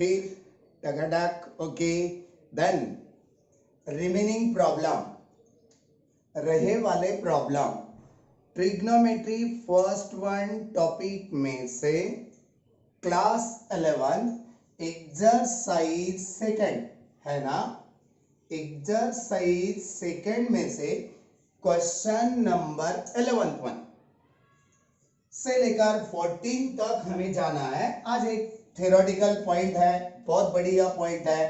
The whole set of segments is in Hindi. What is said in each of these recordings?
फिर टकाटक ओके। देन रिमेनिंग प्रॉब्लम, रहे वाले problem trigonometry first one topic में से क्लास 11 एक्सरसाइज सेकंड है ना, एक्सरसाइज सेकंड में से क्वेश्चन नंबर 11 वन से लेकर 14 तक हमें जाना है। आज एक थ्योरेटिकल पॉइंट है, बहुत बढ़िया पॉइंट है,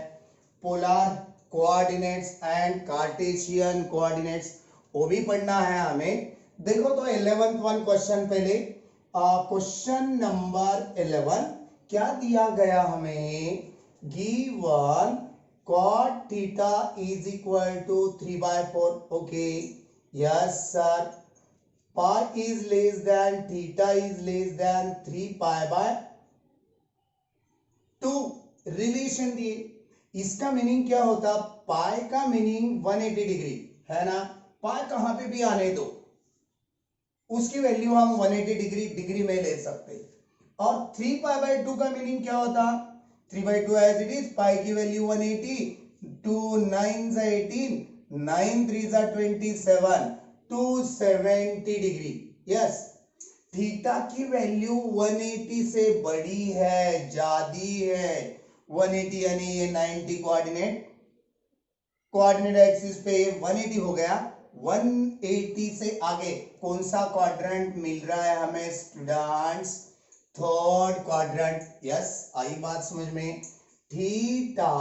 polar coordinates and Cartesian coordinates, वो भी पढ़ना है हमें। देखो तो 11th वन क्वेश्चन पहले, क्वेश्चन नंबर 11 क्या दिया गया हमें, given cot theta is equal to 3/4। Okay yes sir, pi is less than theta is less than 3 pi by 2 relation दिए। इसका मीनिंग क्या होता, पाई का मीनिंग 180 डिग्री है ना, पाई कहां पे भी आने दो उसकी वैल्यू हम 180 डिग्री डिग्री में ले सकते। और 3 पाई बाय 2 का मीनिंग क्या होता, 3/2 एज इट इज, पाई की वैल्यू 180, 2 9 18, 9 3 27, 270 डिग्री। यस, थीटा की वैल्यू 180 से बड़ी है, ज्यादा है 180, यानी ये 90 कोऑर्डिनेट एक्सिस पे 180 हो गया। 180 से आगे कौन सा क्वाड्रेंट मिल रहा है हमें स्टूडेंट्स, थर्ड क्वाड्रेंट। यस, आई बात समझ में, theta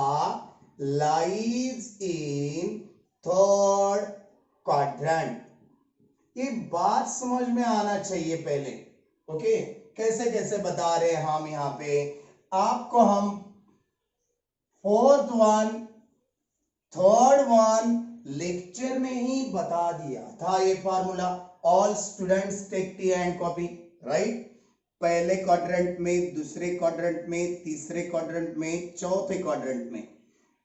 lies in third quadrant, ये बात समझ में आना चाहिए पहले। ओके, कैसे कैसे बता रहे हैं हम यहाँ पे आपको, हम fourth one third one lecture में ही बता दिया था ये formula. All students take T and copy, right. पहले क्वाड्रेंट में, दूसरे क्वाड्रेंट में, तीसरे क्वाड्रेंट में, चौथे क्वाड्रेंट में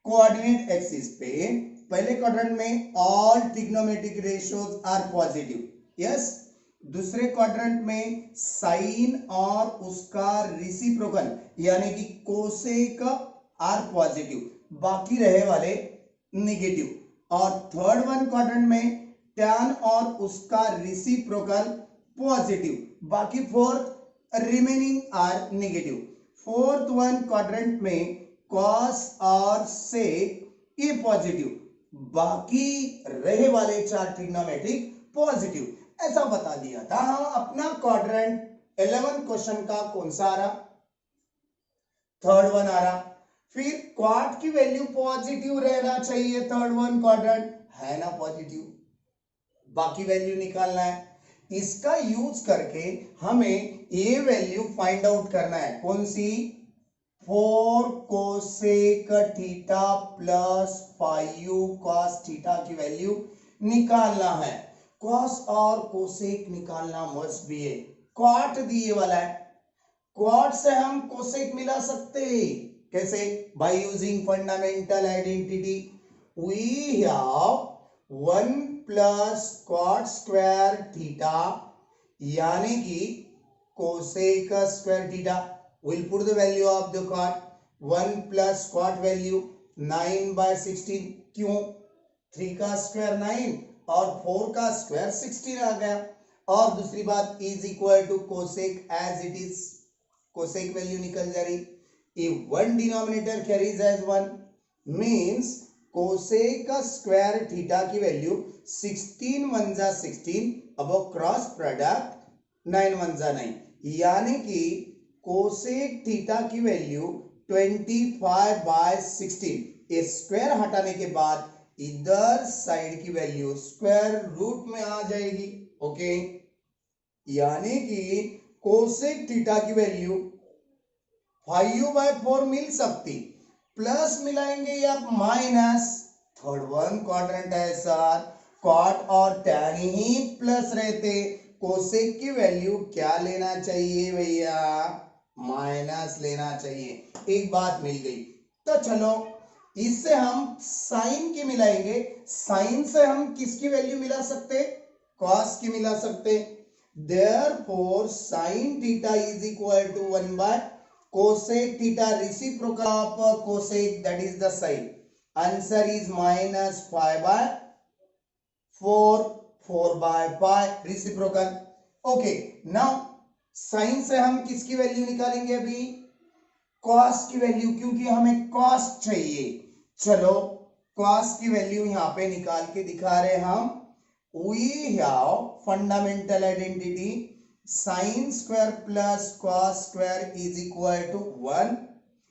कोऑर्डिनेट एक्सिस पे पहले क्वाड्रेंट में all trigonometric ratios are positive. Yes, दूसरे क्वाड्रेंट में साइन और उसका रेसिप्रोकल यानी कि कोसेक आर पॉजिटिव, बाकी रहे वाले नेगेटिव। और थर्ड वन क्वाड्रेंट में टैन और उसका रेसिप्रोकल पॉजिटिव, बाकी fourth remaining are negative. Fourth one quadrant में कॉस और सेक ये पॉजिटिव, बाकी रहे वाले चार ट्रिग्नोमेट्रिक पॉजिटिव, ऐसा बता दिया था। हम अपना क्वाड्रेंट 11 क्वेश्चन का कौन सा आ रहा, थर्ड वन आ रहा। फिर क्वाड की वैल्यू पॉजिटिव रहना चाहिए, थर्ड वन क्वाड्रेंट है ना पॉजिटिव, बाकी वैल्यू निकालना है। इसका यूज करके हमें ये वैल्यू फाइंड आउट करना है, कौन सी, 4 cosec theta plus 5 cos theta की वैल्यू निकालना है। कॉस और कोसेक निकालना मस्ट भी है। क्वाट दिए वाला है, क्वाट से हम कोसेक मिला सकते हैं, कैसे, by using fundamental identity. We have 1 plus cot square theta यानी कि cosec square theta, we'll put the value of the cot, 1 plus cot value 9/16, क्यों, 3 का स्क्वायर 9 और 4 का स्क्वायर 16 आ गया। और दूसरी बात is equal to cosec as it is, cosec value निकल जा रही, if one denominator carries as 1 means cosec square theta की वैल्यू 16 1 जा 16, अब क्रॉस प्रोडक्ट 9 1 जा 9, यानी कि कोसेक थीटा की वैल्यू 25/16। इस स्क्वायर हटाने के बाद इधर साइड की वैल्यू स्क्वायर रूट में आ जाएगी। ओके, यानी कि कोसेक थीटा की वैल्यू 5/4 मिल सकती, प्लस मिलाएंगे या माइनस, थर्ड वन क्वाड्रेंट है सर, कॉट और टैन ही प्लस रहते, कोसेक की वैल्यू क्या लेना चाहिए भैया, माइनस लेना चाहिए। एक बात मिल गई, तो चलो इससे हम साइन की मिलाएंगे, साइन से हम किसकी वैल्यू मिला सकते, कॉस की मिला सकते। Therefore sine theta is equal to 1 cosec theta reciprocal of cosec, that is the side. Answer is minus pi by 4 by pi reciprocal. Okay, now sin से हम किसकी वैल्यू निकालेंगे अभी? cos की वैल्यू, क्योंकि हमें cos चाहिए। चलो cos की वैल्यू यहाँ पे निकाल के दिखा रहे हम। we have fundamental identity sin square plus cos square is equal to 1।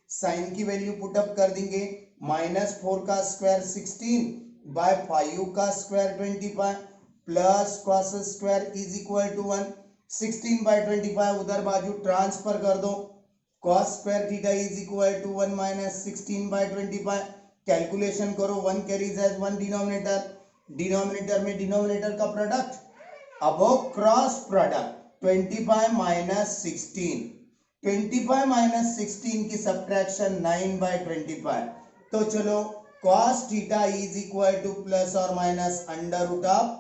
sin की वैल्यू पुट अप कर देंगे, -4 का स्क्वायर 16 बाय 5 का square 25 plus cos square is equal to 1। 16 by 25 उधर बाजू ट्रांसफर कर दो, cos square theta is equal to 1 minus 16 by 25। Calculation करो, 1 कैरीज एज 1 डिनोमिनेटर, डिनोमिनेटर में डिनोमिनेटर का प्रोडक्ट, अब क्रॉस प्रोडक्ट 25 माइनस 16, 25 माइनस 16 की सब्ट्रैक्शन 9 बाय 25। तो चलो cos theta is equal to plus और minus under root of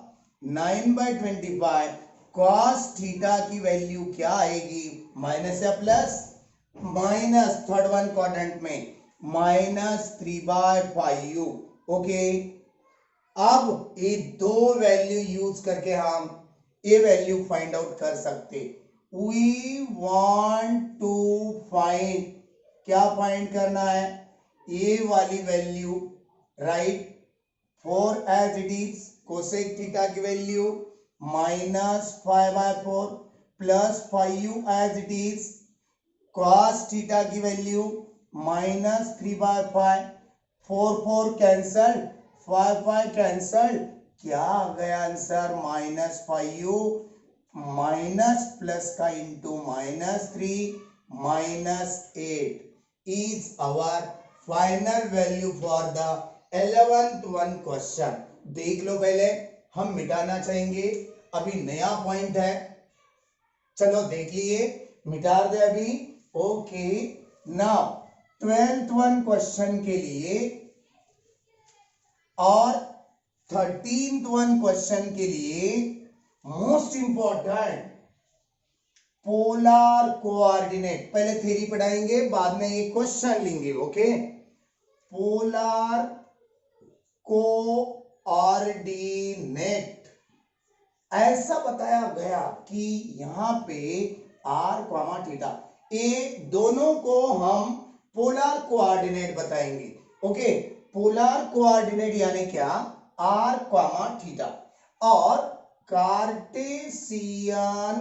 9 by 25। cos theta की वैल्यू क्या आएगी, माइनस या plus? Minus, third one quadrant में -3 बाय 5। ओके, अब ये दो वैल्यू यूज करके हम ये वैल्यू फाइंड आउट कर सकते। वी वांट टू फाइंड, क्या फाइंड करना है? ये वाली value, right? For as it is cosec theta की value -5/4 plus 5 as it is, cos theta की वैल्यू -3/5, 4 कैंसल, 5 कैंसल, क्या आ गया आंसर? -5 माइनस प्लस का into -3 -8 is our final value for the 11th one question. देख लो, पहले हम मिटाना चाहेंगे, अभी नया पॉइंट है। चलो देख लिए, मिटा दे अभी। Okay, now 12th one question के लिए और 13th वन क्वेश्चन के लिए मोस्ट इंपॉर्टेंट पोलर कोऑर्डिनेट, पहले थ्योरी पढ़ाएंगे, बाद में ये क्वेश्चन लेंगे। ओके, पोलर कोऑर्डिनेट ऐसा बताया गया कि यहां पे r, थीटा, ये दोनों को हम पोलर कोऑर्डिनेट बताएंगे। ओके, पोलर कोऑर्डिनेट यानी क्या? r, थीटा, और कार्टेशियन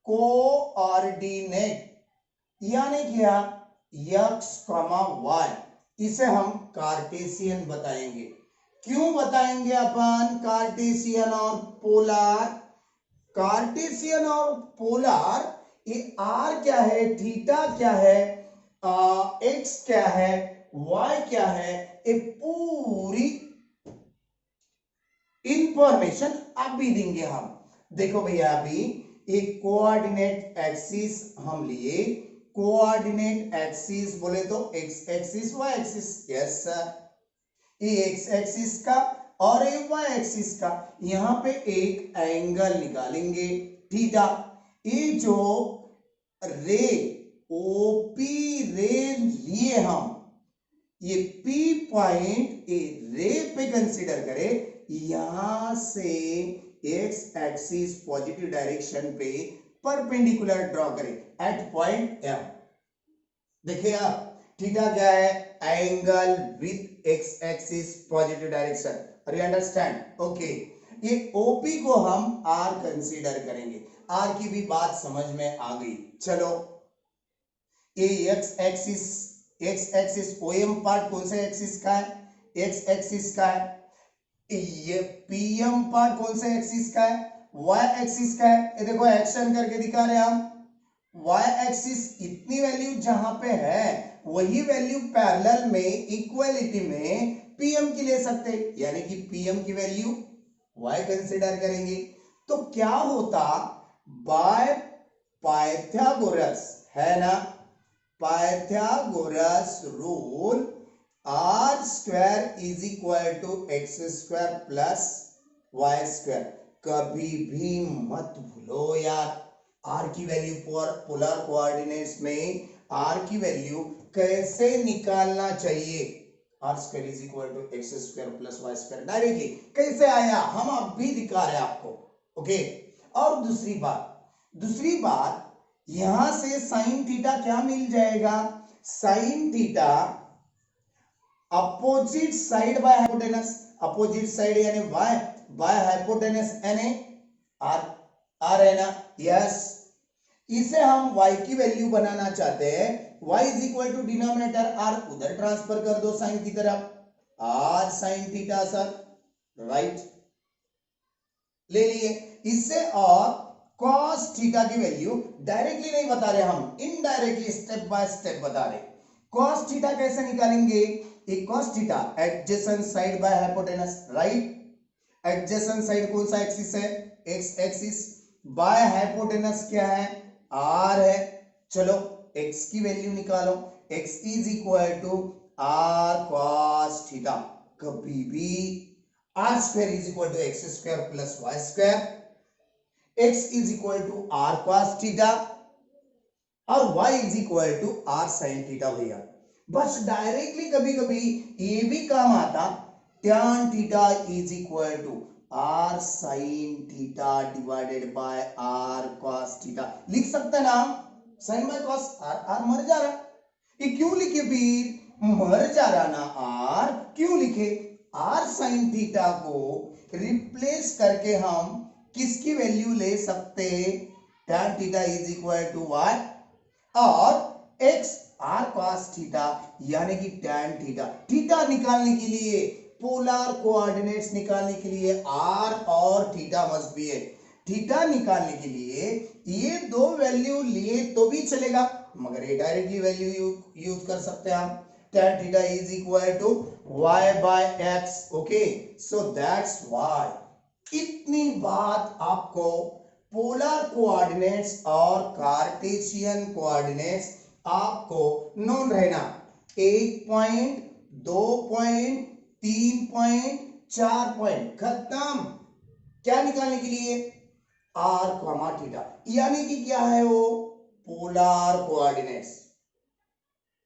कोऑर्डिनेट यानी क्या? x, y, इसे हम कार्टेशियन बताएंगे। क्यों बताएंगे अपन कार्टेशियन और पोलर? कार्टेशियन और पोलर, ये r क्या है, थीटा क्या है, x क्या है, y क्या है, ये पूरी इंफॉर्मेशन आप भी देंगे हम। देखो भैया, अभी एक कोऑर्डिनेट एक्सिस हम लिए, कोऑर्डिनेट एक्सिस बोले तो x axis, y axis, yes sir, ये x एक्सिस का और ये y एक्सिस का, यहां पे एक एंगल निकालेंगे थीटा। ये जो रे ओपी रे लिए हम, ये P पॉइंट ए रे पे कंसीडर करें, यहां से x एक्सिस पॉजिटिव डायरेक्शन पे परपेंडिकुलर ड्रॉ करें एट पॉइंट M। देखिए आप, थीटा क्या है? Angle with x axis positive direction. Are you understand? Okay, ये OP को हम R कंसीडर करेंगे। R की भी बात समझ में आ गई। चलो, ये x एक्सिस OM पार्ट कौन से एक्सिस का है? x एक्सिस का है। ये PM पार्ट कौन से एक्सिस का है? y एक्सिस का है। ये देखो, एक्शन करके दिखा रहे हम, y एक्सिस इतनी वैल्यू जहां पे है, वही वैल्यू पैरेलल में इक्वलिटी में PM की ले सकते, यानी कि PM की वैल्यू y कंसीडर करेंगे। तो क्या होता? बाय पाइथागोरस, है ना, Pythagoras rule, r square is equal to x square plus y square. कभी भी मत भूलो यार, आर की वैल्यू पोलर कोऑर्डिनेट्स में आर की वैल्यू कैसे निकालना चाहिए, r square is equal to x square plus y square, directly कैसे आया हम अब भी दिखा रहे हैं आपको। ओके, और दूसरी बात यहां से साइन थीटा क्या मिल जाएगा, sine theta opposite side by hypotenuse, opposite side यानी y बाय हाइपोटेनस यानी r, r है ना, यस। इसे हम y की वैल्यू बनाना चाहते हैं, y is equal to denominator r उधर ट्रांसफर कर दो साइन की तरफ, r sine theta sir, right ले लिए इससे, और cos थीटा की वैल्यू डायरेक्टली नहीं बता रहे हम, इनडायरेक्टली स्टेप बाय स्टेप बता रहे। cos थीटा कैसे निकालेंगे, एक cos theta adjacent side by hypotenuse, right, adjacent side कौन सा एक्सिस है, एक्स एक्सिस, बाय हाइपोटेनस क्या है, r है। चलो x की वैल्यू निकालो, x is equal to r cos theta, कभी भी r square is equal to x square plus y square, x is equal to r cos theta और y is equal to r sin theta भैया। बस डायरेक्टली कभी कभी ये भी काम आता, tan theta is equal to r sin theta divided by r cos theta, लिख सकते ना हम, sin बाय cos, r मर जा रहा, ये क्यों लिखे फिर, मर जा रहा ना r, क्यों लिखे, r sin थीटा को रिप्लेस करके हम किसकी वैल्यू ले सकते, tan theta is equal to y और x r cos थीटा यानी कि tan थीटा। थीटा निकालने के लिए, पोलर कोऑर्डिनेट्स निकालने के लिए r और थीटा मस्ट बी है, थीटा निकालने के लिए ये दो वैल्यू लिए तो भी चलेगा, मगर ये डायरेक्टली वैल्यू यूज कर सकते हैं हम, tan theta is equal to y by x, okay, so that's why इतनी बात आपको पोलर कोऑर्डिनेट्स और कार्टेशियन कोऑर्डिनेट्स आपको नोन रहना, 1 पॉइंट 2 पॉइंट 3 पॉइंट 4 पॉइंट खत्म। क्या निकालने के लिए, r कॉमा थीटा, यानी कि क्या है वो, polar coordinates,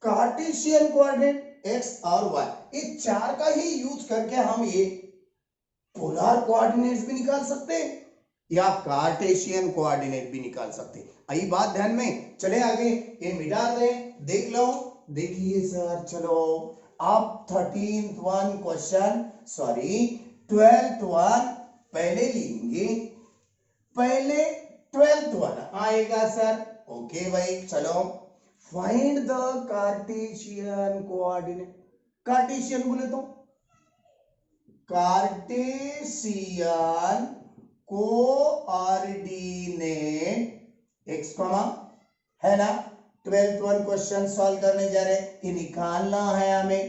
Cartesian coordinate x और y, ये चार का ही यूज करके हम ये पोलर कोऑर्डिनेट्स भी निकाल सकते हैं या कार्टेशियन कोऑर्डिनेट भी निकाल सकते, आई बात ध्यान में। चले आगे, ये मिटा दे, देख लो, देखिए सर, चलो अब 13th one question, sorry 12th one पहले लेंगे, पहले 12th वन आएगा सर, ओके भाई। चलो find the Cartesian coordinate, Cartesian बोले तो कार्टेशियन कोऑर्डिनेट x कॉमा है ना, 12th वन क्वेश्चन सॉल्व करने जा रहे हैं, ये निकालना है हमें,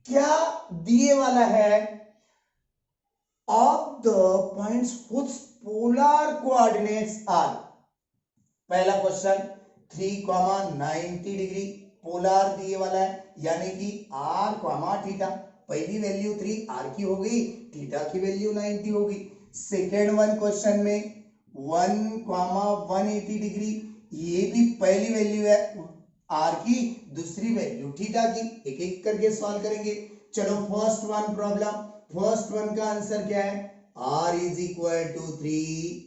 क्या दिए वाला है, of the points which polar coordinates are, पहला क्वेश्चन 3,90 डिग्री पोलर दिए वाला है, यानी कि r कॉमा थीटा, पहली वैल्यू 3 r की हो गई, थीटा की वैल्यू 90 होगी। सेकेंड वन क्वेश्चन में 1,180 डिग्री, ये भी पहली वैल्यू है r की, दूसरी वैल्यू थीटा की, एक एक करके सॉल्व करेंगे। चलो first one problem, first one का आंसर क्या है, r is equal to 3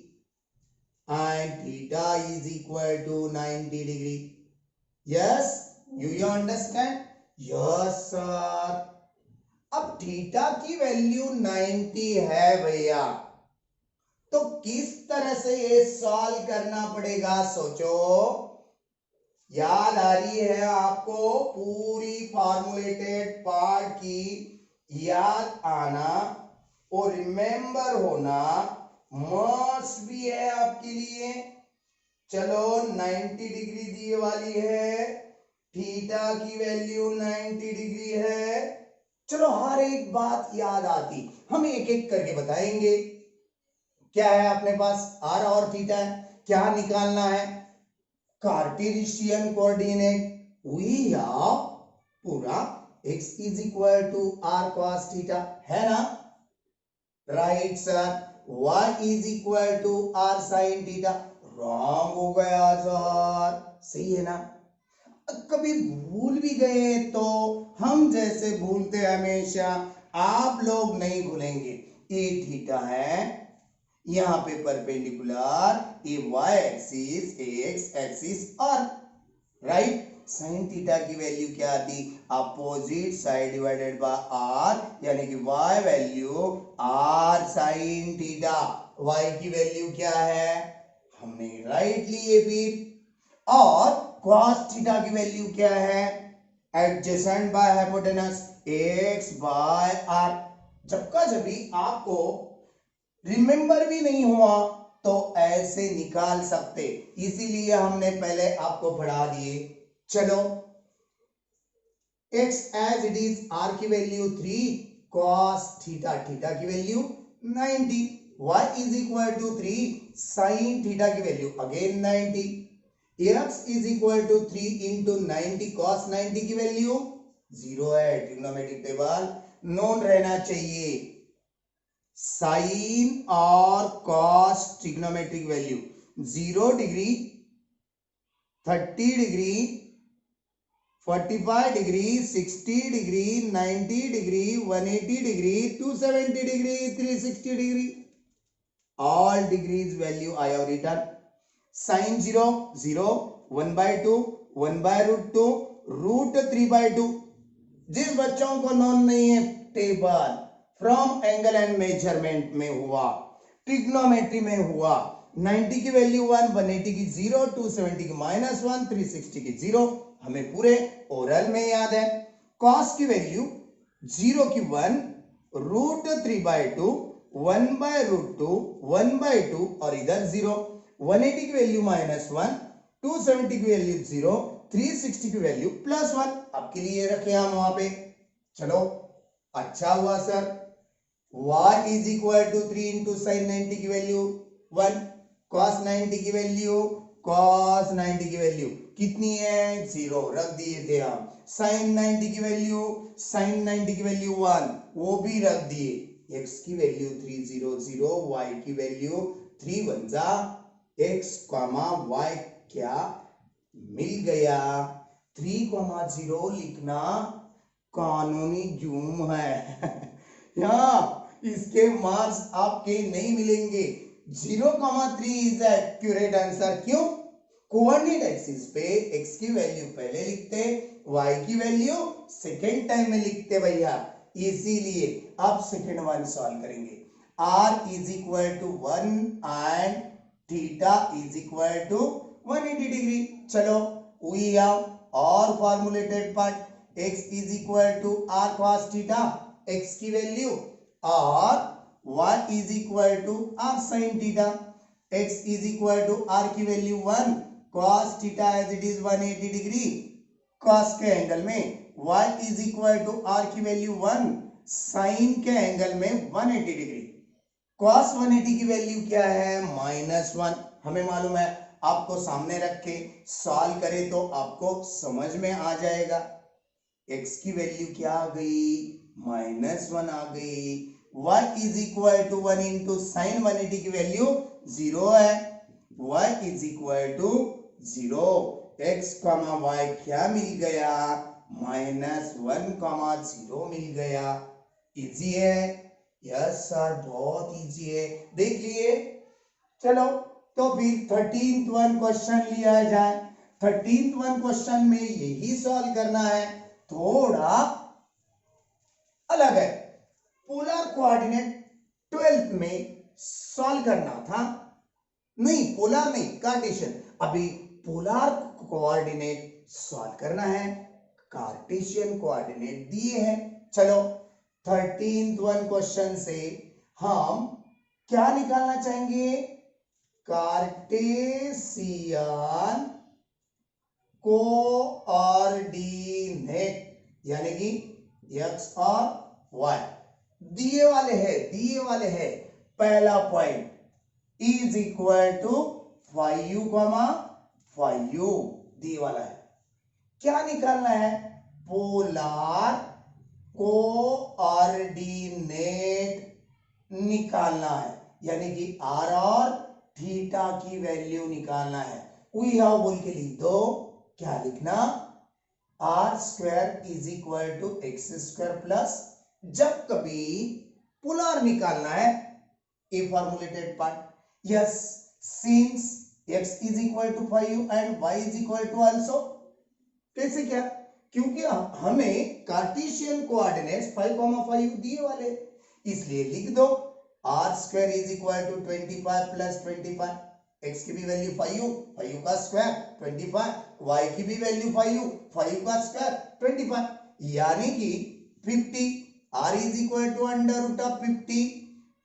and theta is equal to 90 degree. Yes, you understand? Yes sir. अब थीटा की वैल्यू 90 है भैया, तो किस तरह से ये सॉल्व करना पड़ेगा, सोचो, याद आ रही है आपको पूरी फॉर्मुलेटेड पार्ट की याद आना और रिमेंबर होना मस्ट भी है आपके लिए। चलो 90 डिग्री दिए वाली है, थीटा की वैल्यू 90 डिग्री है, चलो हर एक बात याद आती, हम एक एक करके बताएंगे। क्या है अपने पास, r और थीटा है, क्या निकालना है, कार्टेशियन कोऑर्डिनेट, वी हैव पूरा x is equal to r cos theta, है ना, right sir, y is equal to r sin theta, wrong हो गया सर, सही है ना, कभी भूल भी गए तो हम जैसे भूलते हमेशा, आप लोग नहीं भूलेंगे। ए थीटा है यहाँ पे perpendicular, a y axis, x axis और राइट। साइन थीटा की वैल्यू क्या आती? Opposite side divided by r, यानी कि y value r sine theta. y की वैल्यू क्या है? हमने राइट लिए फिर। और cos थीटा की वैल्यू क्या है? Adjacent by hypotenuse x by r। जब का जब भी आपको रिमेंबर भी नहीं हुआ तो ऐसे निकाल सकते, इसीलिए हमने पहले आपको पढ़ा दिए। चलो x as it is, r की वैल्यू 3, cos थीटा, थीटा की value 90, y is equal to 3, sin theta की value again 90, x is equal to 3 into 90 cos 90 की वैल्यू 0 है। ट्रिग्नोमेट्रिक टेबल नोन रहना चाहिए। साइन और cos trigonometric value 0 degree, 30 degree, 45 degree, 60 degree, 90 degree, 180 degree, 270 degree, 360 degree, all degrees value I have written. Sin 0 0, 1 by 2, 1 by root 2, root 3 by 2। जिस बच्चों को नोन नहीं है table, from angle and measurement में हुआ, ट्रिग्नोमेट्री में हुआ, 90 की वैल्यू 1, 180 की 0, 270 की -1, 360 की 0, हमें पूरे ओरल में याद है। कॉस की वैल्यू 0 की 1, root 3 by 2, 1 by root 2, 1 by 2 और इधर 0, 180 की वैल्यू -1, 270 की वैल्यू 0, 360 की वैल्यू +1। आपके लिए रखे हम वहां पे। चलो अच्छा हुआ sir. y is equal to 3 into sine 90 की वैल्यू 1, cos 90 की वैल्यू, cos 90 की वैल्यू कितनी है? 0 रख दिए थे हम। साइन 90 की वैल्यू, साइन 90 की वैल्यू 1, वो भी रख दिए। x की वैल्यू 300, y की वैल्यू 3 बन जा x, y क्या मिल गया? 3,0 लिखना कानूनी जुर्म है। यहाँ इसके मार्क्स आपके नहीं मिलेंगे। 0,3 इज एक्यूरेट आंसर। क्यों? कोऑर्डिनेट एक्सिस पे x की वैल्यू पहले लिखते, y की वैल्यू सेकेंड टाइम में लिखते भैया, इसीलिए आप सेकेंड वन सॉल्व करेंगे। r is equal to 1 and theta is equal to 180 degree. चलो we have our formulated part, x is equal to r cos theta, x की वैल्यू, और y is equal to r sin theta, x is equal to r की value 1, cos theta as it is 180 degree cos के एंगल में, y is equal to r की वैल्यू 1, sin के एंगल में 180 डिग्री। cos 180 की वैल्यू क्या है? -1। हमें मालूम है, आपको सामने रख के सॉल्व करें तो आपको समझ में आ जाएगा। x की वैल्यू क्या आ गई? -1 आ गई। y is equal to 1 into sine 180 की वैल्यू 0 है, y is equal to 0, x, y क्या मिल गया? -1,0 मिल गया। इजी है? यस सर, बहुत इजी है, देख लिए। चलो तो फिर 13th वन क्वेश्चन लिया जाए। 13th वन क्वेश्चन में यही सॉल्व करना है, थोड़ा अलग है। पोलर कोऑर्डिनेट 12th में सॉल्व करना था, नहीं पोलर नहीं, कार्टेशियन। अभी पोलर कोऑर्डिनेट सॉल्व करना है, कार्टेशियन कोऑर्डिनेट दिए हैं। चलो 13th वन क्वेश्चन से हम क्या निकालना चाहेंगे? कार्टेशियन कोऑर्डिनेट, यानी कि x और y दिए वाले हैं। पहला point is equal to 5u, 5u दिए वाला है। क्या निकालना है? पोलर कोऑर्डिनेट निकालना है, यानी कि r और थीटा की वैल्यू निकालना है। वी हैव बोल के लिख दो। क्या लिखना? Square is equal to x square plus, जब कभी पोलर निकालना है a formulated part, yes since x is equal to 5u and y is equal to also, कैसे क्या, क्योंकि हमें कार्टेशियन कोऑर्डिनेट्स 5,5u दिए वाले, इसलिए लिख दो r square is equal to 25 plus 25, x की भी वैल्यू 5u, 5u का स्क्वायर 25, y की भी वैल्यू 5u, 5u का स्क्वायर 25, यानी कि 50, r is equal to under root of 50,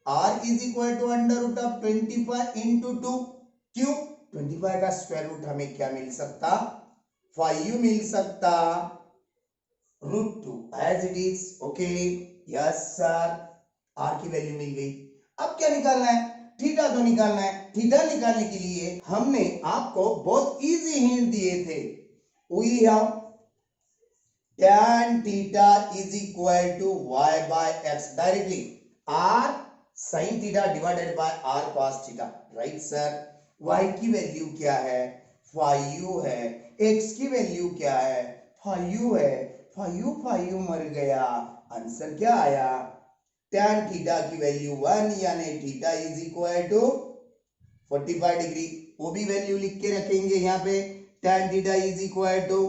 r is equal to under root of 25 into 2, क्यों 25 का स्क्वायर रूट हमें क्या मिल सकता, 5u मिल सकता, √2 as it is, okay yes sir, r की वैल्यू मिल गई। अब क्या निकालना है, थीटा तो निकालना है। थीटा निकालने के लिए हमने आपको बहुत इजी हिंट दिए थे, we have tan theta is equal to y by x, directly r sin theta divided by r cos theta, right sir. y की वैल्यू क्या है, 5u है, x की वैल्यू क्या है, 5u है, 5u मर गया, आंसर क्या आया, tan थीटा की वैल्यू 1 यानी theta is equal to 45 degree, वो भी वैल्यू लिख के रखेंगे यहाँ पे, tan theta is equal to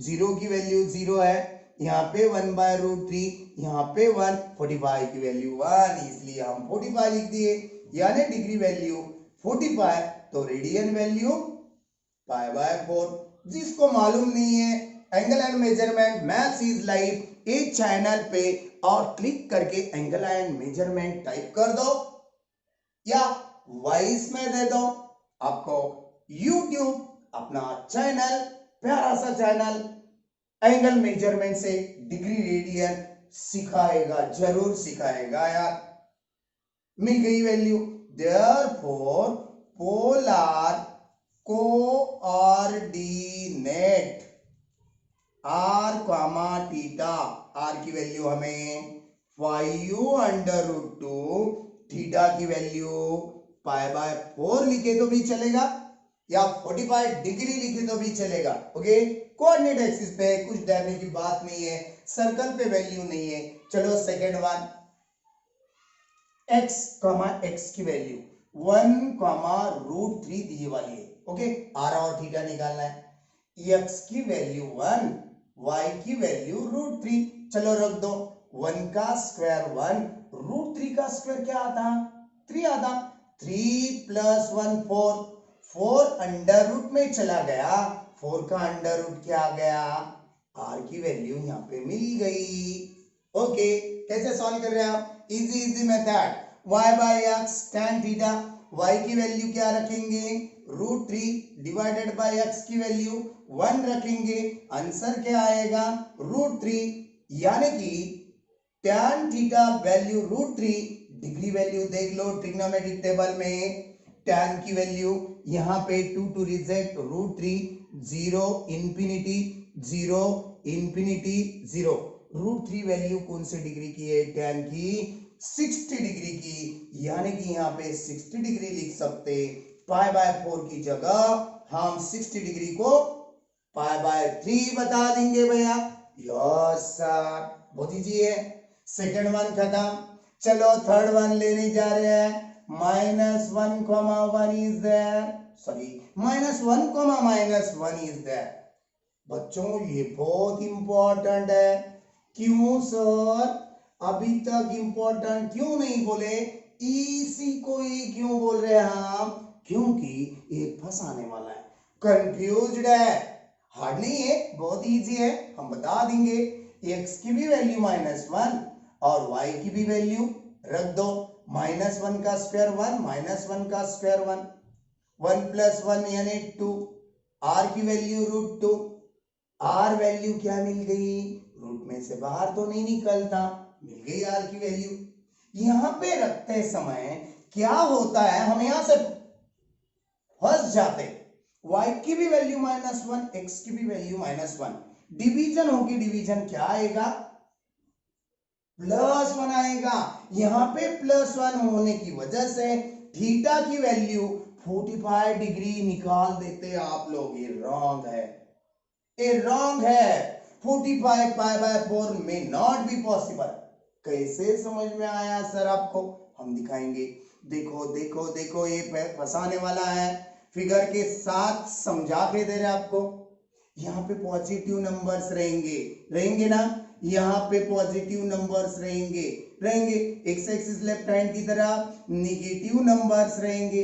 0 की वैल्यू 0 है, यहाँ पे 1/√3, यहाँ पे 1, 45 की वैल्यू 1, इसलिए हम 45 लिख दिए, यानी डिग्री वैल्यू 45, तो रेडियन वैल्यू π/4। जिसको मालूम नहीं है angle and measurement maths is life इस चैनल पे, और क्लिक करके एंगल एंड मेजरमेंट टाइप कर दो या वॉइस में दे दो, आपको YouTube अपना चैनल, प्यारा सा चैनल एंगल मेजरमेंट से डिग्री रेडियन सिखाएगा, जरूर सिखाएगा यार। मिल गई value, therefore polar coordinate r comma theta, r की वैल्यू हमें 5u अंडर रूट 2, थीटा की वैल्यू π/4 लिखे तो भी चलेगा या 45 डिग्री लिखे तो भी चलेगा, ओके। कोऑर्डिनेट एक्सिस पे कुछ डरने की बात नहीं है, सर्कल पे वैल्यू नहीं है। चलो सेकंड वन, x की वैल्यू 1,√3 दिए वाली है, ओके। r और थीटा निकालना है, x की वैल्यू 1, y की वैल्यू √3, चलो रख दो, 1 का स्क्वायर 1, √3 का स्क्वायर क्या आता, 3 आता, 3 + 1 4, 4 अंडर रूट में चला गया, 4 का अंडर रूट क्या आ गया, r की वैल्यू यहाँ पे मिल गई, ओके। कैसे सॉल्व कर रहे हैं आप, easy method, y/x tan theta, y की वैल्यू क्या रखेंगे, √3 डिवाइडेड बाय x की वैल्यू 1 रखेंगे, आंसर क्या आएगा, √3, यानी कि tan theta value √3, degree value देख लो ट्रिग्नोमेट्रिक टेबल में, tan की वैल्यू यहाँ पे 2 to reject, √3, 0 infinity 0 infinity 0, √3 value कौन से डिग्री की है, tan की 60 डिग्री की, यानी कि यहाँ पे 60 डिग्री लिख सकते, π/4 की जगह हम 60 डिग्री को π/3 बता देंगे भैया, यस सर, बहुत इजी है। सेकंड वन खत्म, चलो थर्ड वन लेने जा रहे हैं, -1,1 is there, sorry -1,-1 is there. बच्चों ये बहुत इंपॉर्टेंट है, क्यों सर अभी तक इंपॉर्टेंट क्यों नहीं बोले, इसी को ही क्यों बोल रहे हैं हम, क्योंकि ये फंसाने वाला है, कंफ्यूज्ड है, हार्ड नहीं है, बहुत इजी है, हम बता देंगे। x की भी वैल्यू -1 और y की भी वैल्यू रख दो, -1 का स्क्वायर 1, -1 का स्क्वायर 1, 1 + 1 यानी 2, r की वैल्यू √2, r वैल्यू क्या मिल गई, रूट में से बाहर तो नहीं निकलता, मिल गई r की वैल्यू। यहां पे रखते समय क्या होता है, हम यहां से फंस जाते, y की भी वैल्यू -1, x की भी वैल्यू -1, डिवीजन होगी, डिवीजन क्या आएगा, +1 आएगा, यहां पे +1 होने की वजह से थीटा की वैल्यू 45 डिग्री निकाल देते आप लोग, ये रॉन्ग है, ये रॉन्ग है, 45 पाई बाय 4 में नॉट बी पॉसिबल। कैसे समझ में आया सर आपको, हम दिखाएंगे। देखो देखो देखो, ये फंसाने वाला है, फिगर के साथ समझा के दे रहे आपको। यहाँ पे पॉजिटिव नंबर्स रहेंगे, रहेंगे ना, यहाँ पे पॉजिटिव नंबर्स रहेंगे, रहेंगे। एक्स एक्सिस लेफ्ट हैंड की तरफ निगेटिव नंबर्स रहेंगे,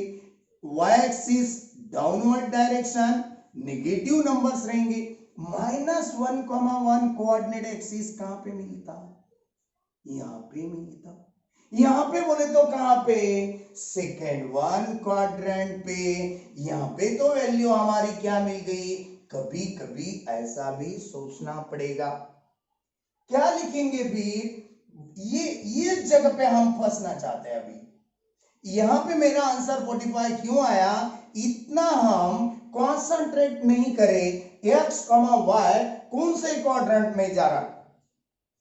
Y axis downward direction negative numbers रहेंगे। -1,1 कोऑर्डिनेट एक्सिस कहां पे मिलता, यहां पे मिलता। यहां पे बोले तो कहां पे, सेकेंड वन क्वाड्रेंट पे। यहां पे तो वैल्यू हमारी क्या मिल गई। कभी कभी ऐसा भी सोचना पड़ेगा, क्या लिखेंगे फिर, ये जगह पे हम फंसना चाहते हैं। अभी यहां पे मेरा आंसर 45 क्यों आया, इतना हम कॉन्सेंट्रेट नहीं करें। x, y कौन से क्वाड्रेंट में जा रहा,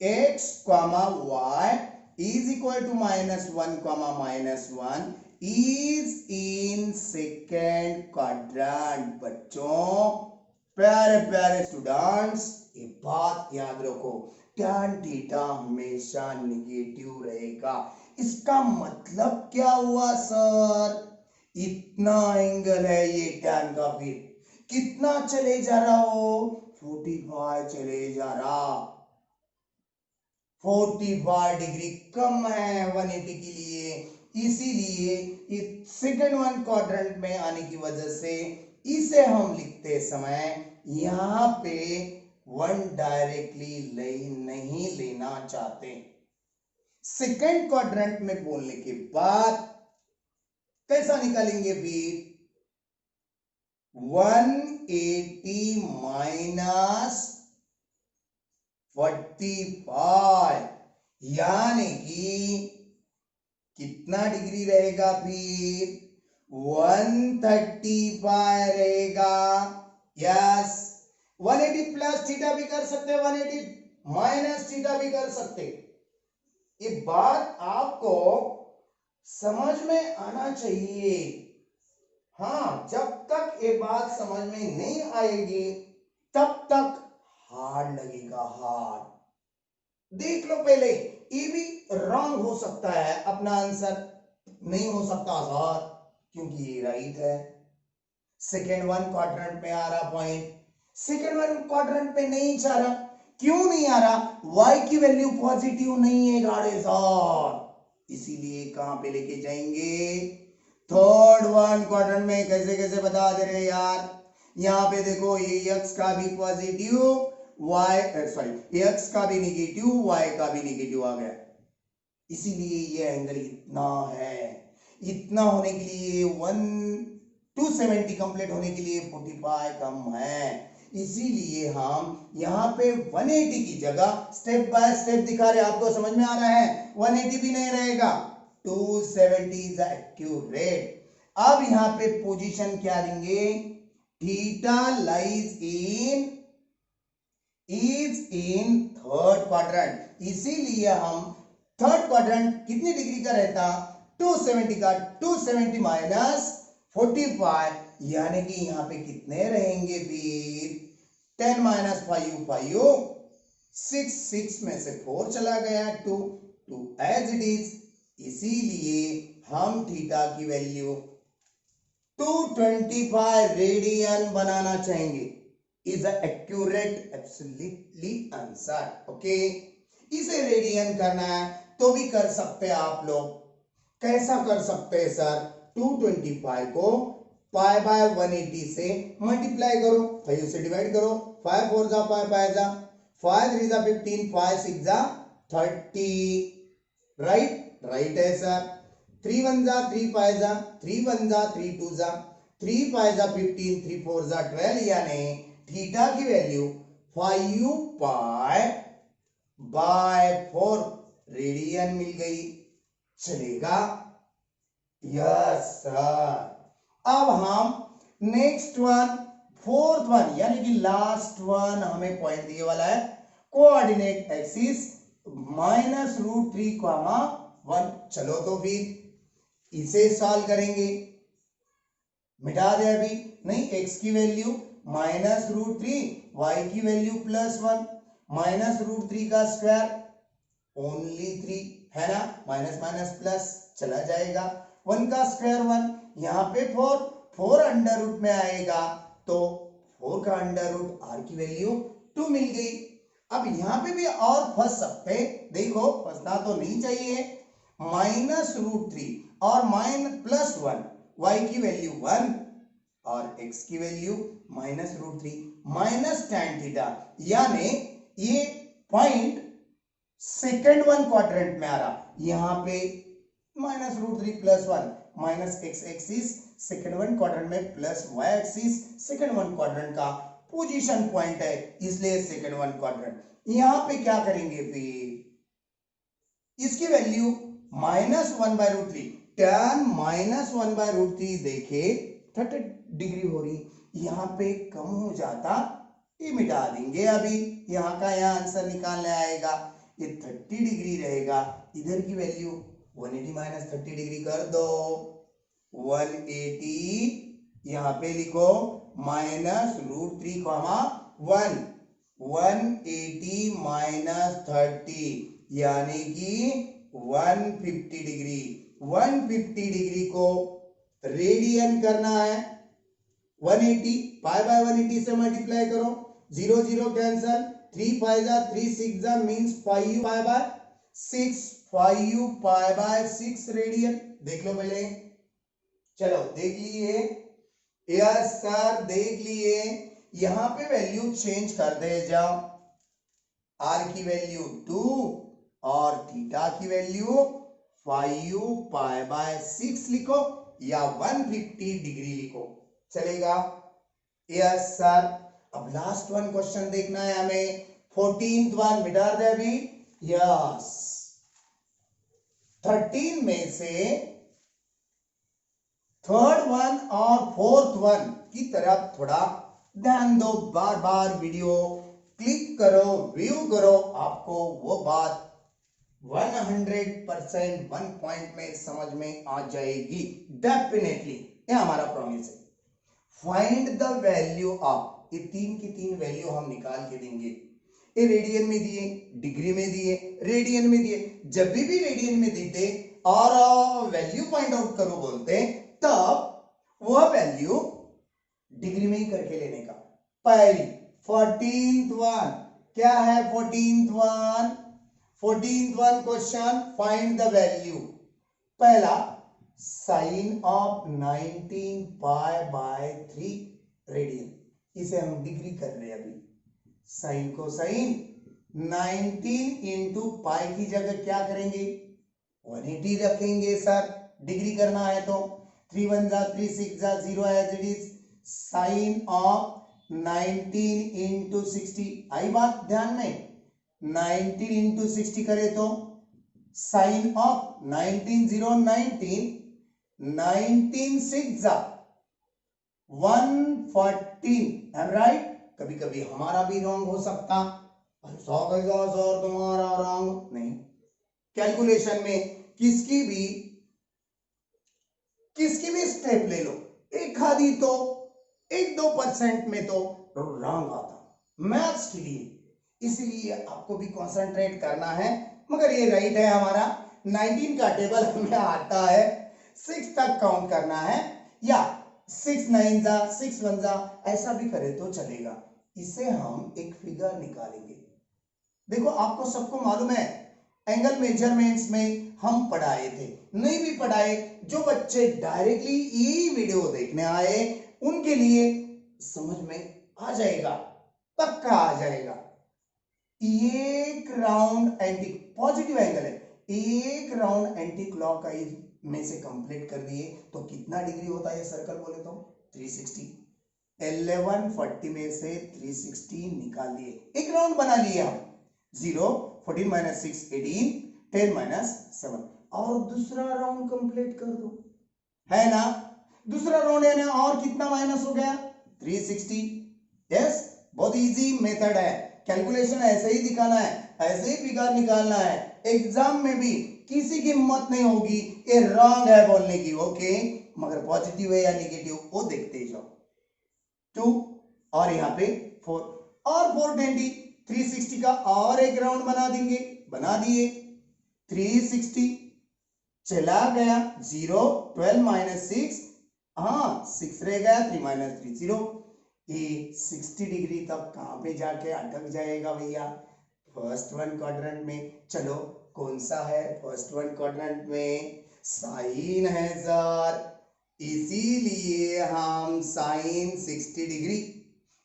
x, y is equal to -1, is in second quadrant। बच्चों, प्यारे प्यारे स्टूडेंट्स, एक बात याद रखो, tan थीटा हमेशा निगेटिव रहेगा। इसका मतलब क्या हुआ सर, इतना एंगल है ये tan का, फिर कितना चले जा रहा हो, 45 चले जा रहा। 45 डिग्री कम है 180 के लिए, इसीलिए सेकंड वन क्वाड्रेंट में आने की वजह से इसे हम लिखते समय यहां पे 1 डायरेक्टली नहीं लेना चाहते। सेकंड क्वाड्रेंट में बोलने के बाद कैसा निकालेंगे फिर, 180 माइनस 45, यानी कि कितना डिग्री रहेगा फिर, 135 रहेगा। यस, 180 प्लस थीटा भी कर सकते, 180 माइनस थीटा भी कर सकते। ये बात आपको समझ में आना चाहिए। हाँ, जब तक ये बात समझ में नहीं आएगी तब तक हार्ड लगेगा, हार्ड। देख लो पहले, ये भी रॉन्ग हो सकता है, अपना आंसर नहीं हो सकता सर, क्योंकि ये राइट है। सेकेंड वन क्वाड्रेंट में आ रहा पॉइंट, सेकेंड वन क्वाड्रेंट पे नहीं जा रहा, क्यों नहीं आ रहा, y की वैल्यू पॉजिटिव नहीं है गाड़े सर, इसीलिए कहां पे लेके जाएंगे, थर्ड वन क्वाड्रेंट में। कैसे कैसे बता दे रहे यार, यहां पे देखो, ये x का भी पॉजिटिव, x का भी निगेटिव, y का भी निगेटिव आ गया, इसीलिए ये एंगल इतना है। इतना होने के लिए 270 कंप्लीट होने के लिए 45 कम है, इसीलिए हम यहाँ पे 180 की जगह स्टेप बाय स्टेप दिखा रहे। आपको समझ में आ रहा है, 180 भी नहीं रहेगा, 270 इज एक्यूरेट। अब यहाँ पे पोजीशन क्या देंगे, theta lies is in third quadrant, इसीलिए हम थर्ड क्वाड्रेंट कितनी डिग्री का रहता, 270 का, 270 माइनस 45, यानी कि यहां पे कितने रहेंगे फिर, 10 माइनस 5 5, 6 6 में से 4 चला गया, 2 2 एज इट इज, इसीलिए हम थीटा की वैल्यू 225 रेडियन बनाना चाहेंगे, is accurate absolutely answer. Okay, इसे रेडियन करना है तो भी कर सकते हैं आप लोग। कैसा कर सकते हैं सर, 225 को पाई बाय 180 से मल्टीप्लाई करो, 5 से डिवाइड करो, 5 4 जा 5 5 जा 5 3 जा 15, 5 6 जा 30, राइट, राइट है सर। 3 1 जा 3 5 जा 3 1 जा 3 2 जा 3 5 जा 15, 3 4 जा 12, यानी थीटा की वैल्यू 5 पाई बाय 4 रेडियन मिल गई, चलेगा, यस सर। अब हम नेक्स्ट वन, फोर्थ वन, यानी कि लास्ट वन हमें पॉइंट दिए वाला है, कोऑर्डिनेट एक्सिस -√3, 1। चलो तो फिर इसे सॉल्व करेंगे, मिटा दे अभी नहीं, x की वैल्यू -√3, y की वैल्यू +1, -√3 का स्क्वायर ओनली 3 है ना, माइनस माइनस प्लस चला जाएगा, 1 का स्क्वायर 1, यहाँ पे 4 अंडर रूट में आएगा तो 4 का अंडर रूट r की वैल्यू 2 मिल गई। अब यहाँ पे भी और फंस सकते, देखो फंसना तो नहीं चाहिए, -√3 और +1, y की वैल्यू 1 और x की वैल्यू -√3 -tan थीटा, यानी ये पॉइंट सेकेंड वन क्वाड्रेंट में आ रहा, यहाँ पे -√3 +1 -x axis second one quadrant में plus y axis second one quadrant का पोजीशन पॉइंट है, इसलिए सेकेंड वन क्वाड्रेंट। यहाँ पे क्या करेंगे फिर, इसकी वैल्यू -1/√3, tan -1/√3 देखे 30 डिग्री हो रही, यहाँ पे कम हो जाता, ये मिटा देंगे अभी, यहाँ का यहाँ आंसर निकालने आएगा, ये 30 डिग्री रहेगा, इधर की वैल्यू 180 - 30 डिग्री कर दो, 180, यहाँ पे लिखो -√3, 1, 180 - 30 यानी कि 150 डिग्री, 150 डिग्री को रेडियन करना है, 180 π/180 से मल्टीप्लाई करो, 0 0 कैंसल, 3 5 जा 3 6 जा मींस 5 π/6, 5 π/6 रेडियन। देख लो पहले, चलो देख लिए, यस सर देख लिए, यहां पे वैल्यू चेंज कर दे जाओ, r की वैल्यू 2 और थीटा की वैल्यू 5 π/6 लिखो या 150 डिग्री लिखो, चलेगा? Yes sir. अब लास्ट वन क्वेश्चन देखना है हमें, 14th वन मिटा दे अभी, यस 13 में से थर्ड वन और फोर्थ वन की तरफ थोड़ा ध्यान दो, बार बार वीडियो क्लिक करो, व्यू करो, आपको वो बात 100% 1 पॉइंट में समझ में आ जाएगी, डेफिनेटली, ये हमारा प्रॉमिस है। फाइंड द वैल्यू ऑफ, ये तीन की तीन वैल्यू हम निकाल के देंगे, ये रेडियन में दिए, डिग्री में दिए, रेडियन में दिए, जब भी रेडियन में देते और वैल्यू फाइंड आउट करो बोलते, तब वह वैल्यू डिग्री में ही करके लेने का। पहली 14th वन क्या है, 14th one question, find the value, पहला साइन ऑफ 19 π/3 रेडियन, इसे हम डिग्री कर रहे हैं अभी, साइन को साइन 19 इंटू पाई की जगह क्या करेंगे 180 रखेंगे सर, डिग्री करना है तो 3 1 जा 3 6 जा 0 as it is, sine of 19 into 60, आई बात ध्यान में, 19 इंटू 60 करे तो साइन ऑफ 19 0 19 6 जा 114, राइट? कभी कभी हमारा भी रॉन्ग हो सकता, 100 सर तुम्हारा रॉन्ग नहीं, कैलकुलेशन में किसकी भी स्टेप ले लो, एक आधी तो 1-2% में तो रॉन्ग आता मैथ्स के लिए, इसलिए आपको भी कंसंट्रेट करना है, मगर ये राइट है हमारा। 19 का टेबल हमें आता है, 6 तक काउंट करना है, या 6 9 जा 6 1 जा ऐसा भी करे तो चलेगा, इसे हम एक फिगर निकालेंगे। देखो आपको सबको मालूम है, एंगल मेजरमेंट्स में हम पढ़ाए थे, नहीं भी पढ़ाए, जो बच्चे डायरेक्टली ये वीडियो देखने आए उनके लिए समझ में आ जाएगा, पक्का आ जाएगा। एक राउंड एंटी पॉजिटिव एंगल है, एक राउंड एंटी क्लॉकवाइज में से कंप्लीट कर दिए तो कितना डिग्री होता है सर्कल बोले तो 360, 1140 में से 360 निकाल दिए, एक राउंड बना लिए हम, 0 14 - 6 18 10 - 7, और दूसरा राउंड कंप्लीट कर दो, है ना? दूसरा राउंड है ना, और कितना माइनस हो गया 360, यस, बहुत इजी मेथड है, कैलकुलेशन ऐसे ही दिखाना है, ऐसे ही फिगर निकालना है, एग्जाम में भी किसी की हिम्मत नहीं होगी ये रॉन्ग है बोलने की, ओके, मगर पॉजिटिव है या नेगेटिव वो देखते जाओ। 2 और यहाँ पे 4 और 420, 360 का और एक राउंड बना देंगे, बना दिए। 360 चला गया 0, 12 माइनस 6, हाँ 6 रह गया, 3 माइनस 3 0। ये 60 डिग्री तक कहां पे जाके अटक जाएगा भैया? फर्स्ट वन क्वाड्रेंट में। चलो कौन सा है फर्स्ट वन क्वाड्रेंट में? साइन है सर, इसीलिए हम साइन 60 डिग्री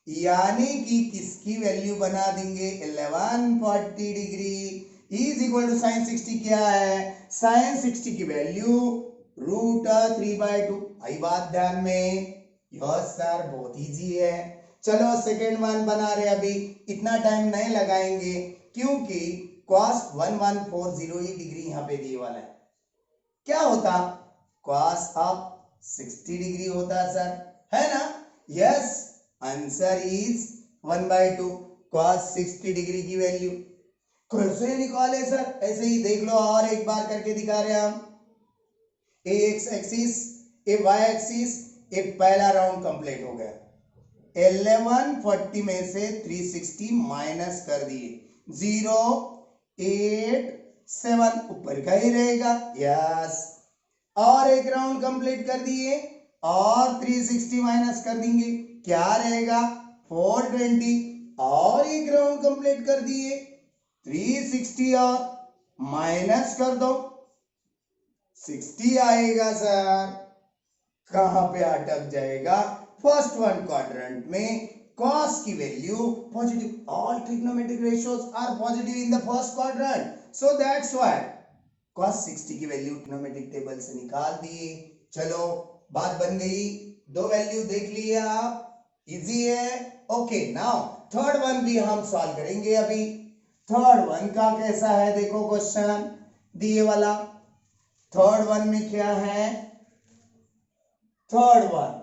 यानी कि किसकी वैल्यू बना देंगे? 1140 degree is equal to sine 60 क्या है? साइन 60 की वैल्यू √3/2। आई बात ध्यान में? यस सर, बहुत इजी है। चलो सेकेंड वन बना रहे, अभी इतना टाइम नहीं लगाएंगे क्योंकि cos 1140 डिग्री यहाँ पे दिए वाला है। क्या होता? cos ऑफ 60 डिग्री होता सर, है ना? Yes, answer is 1/2 cos 60 degree की वैल्यू। कैसे निकाले सर? ऐसे ही देख लो, और एक बार करके दिखा रहे हम। ए एक्स एक्सिस, ए वाई एक्सिस, एक पहला राउंड कंप्लीट हो गया। 1140 में से 360 माइनस कर दिए, 0 8 7 ऊपर का ही रहेगा। यस, और एक राउंड कंप्लीट कर दिए और 360 माइनस कर देंगे, क्या रहेगा? 420। और एक राउंड कंप्लीट कर दिए, 360 और माइनस कर दो, 60 आएगा सर। कहां पे अटक जाएगा? फर्स्ट वन क्वाड्रेंट में cos की value positive. All trigonometric ratios are positive in the first quadrant, so that's why cos 60 की वैल्यू ट्रिग्नोमेट्रिक टेबल से निकाल दिए। चलो बात बन गई, दो वैल्यू देख लिए आप, इजी है। ओके, नाउ थर्ड वन भी हम सॉल्व करेंगे। अभी थर्ड वन का कैसा है देखो, क्वेश्चन दिए वाला। थर्ड वन में क्या है? थर्ड वन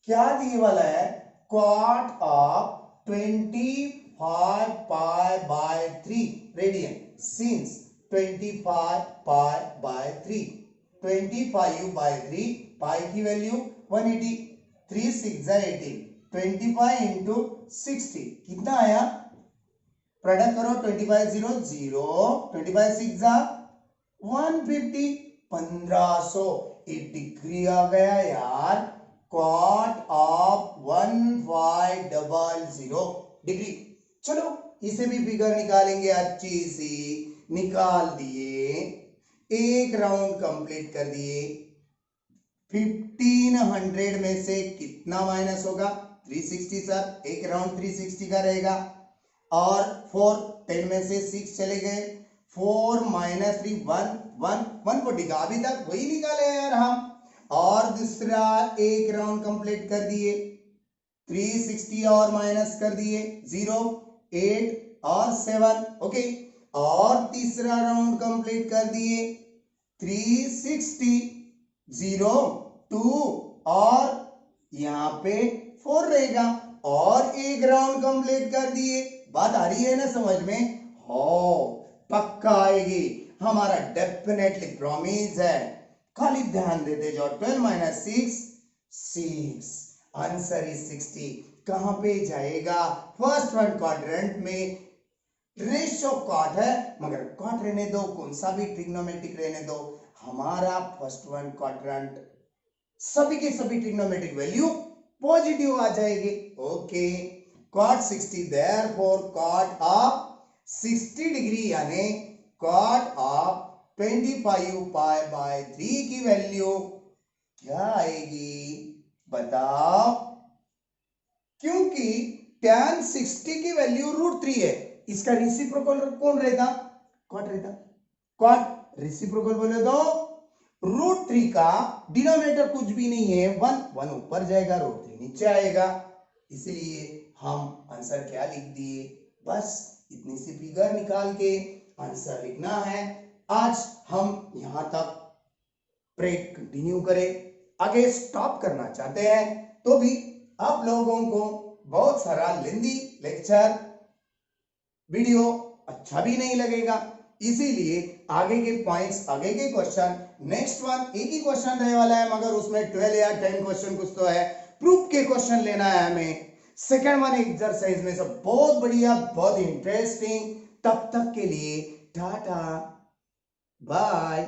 क्या दिए वाला है? cot ऑफ 25 π/3 रेडियन सिंस 25 π/3, 25/3 पाई की वैल्यू 180, 3 6 18, 25 इंटू 60 कितना आया? प्रोडक्ट करो, 25 0 0, 25 6 150, 1500 डिग्री आ गया यार। cot of 1500 degree. चलो इसे भी फिगर निकालेंगे, अच्छी सी निकाल दिए, एक राउंड कंप्लीट कर दिए। 1500 में से कितना माइनस होगा? 360 सर, एक राउंड 360 का रहेगा। और 4 10 में से 6 चले गए, 4 माइनस 3 1 1 140 का अभी तक वही निकाले यार हम। और दूसरा एक राउंड कंप्लीट कर दिए, 360 और माइनस कर दिए, 0 8 और 7। ओके, और तीसरा राउंड कंप्लीट कर दिए, 360 0 2 और यहाँ पे 4 रहेगा, और एक राउंड कंप्लीट कर दिए। बात आ रही है ना समझ में? हो, पक्का आएगी, हमारा डेफिनेटली प्रॉमिस है। खाली ध्यान देते जाओ। 12 माइनस 6 6, आंसर इज 60। कहां पे जाएगा? फर्स्ट वन क्वाड्रेंट में। रेशियो कॉट है मगर कॉट रहने दो, कौन सा भी ट्रिग्नोमेट्रिक रहने दो, हमारा फर्स्ट वन क्वाड्रेंट सभी के सभी ट्रिग्नोमेट्रिक वैल्यू पॉजिटिव आ जाएगी। Okay, cot 60 therefore cot of 60 degree यानी cot ऑफ 25 π/3 की वैल्यू क्या आएगी बताओ? क्योंकि tan 60 की वैल्यू √3 है, इसका रेसिप्रोकल कौन रहता? cot रहता। cot रेसिप्रोकल बोले तो √3 का डिनोमिनेटर कुछ भी नहीं है, 1 ऊपर जाएगा, √3 नीचे आएगा, इसलिए हम आंसर क्या लिख दिए? बस इतनी सी फिगर निकाल के आंसर लिखना है। आज हम यहां तक ब्रेक कंटिन्यू करें, आगे स्टॉप करना चाहते हैं तो भी आप लोगों को बहुत सारा लेंदी लेक्चर वीडियो अच्छा भी नहीं लगेगा, इसीलिए आगे के पॉइंट्स, आगे के क्वेश्चन, नेक्स्ट वन एक ही क्वेश्चन रहने वाला है मगर उसमें 12 या 10 क्वेश्चन कुछ तो है, प्रूफ के क्वेश्चन लेना है हमें। सेकेंड वन एक्सरसाइज में सब बहुत बढ़िया, बहुत इंटरेस्टिंग। तब तक के लिए टाटा बाय।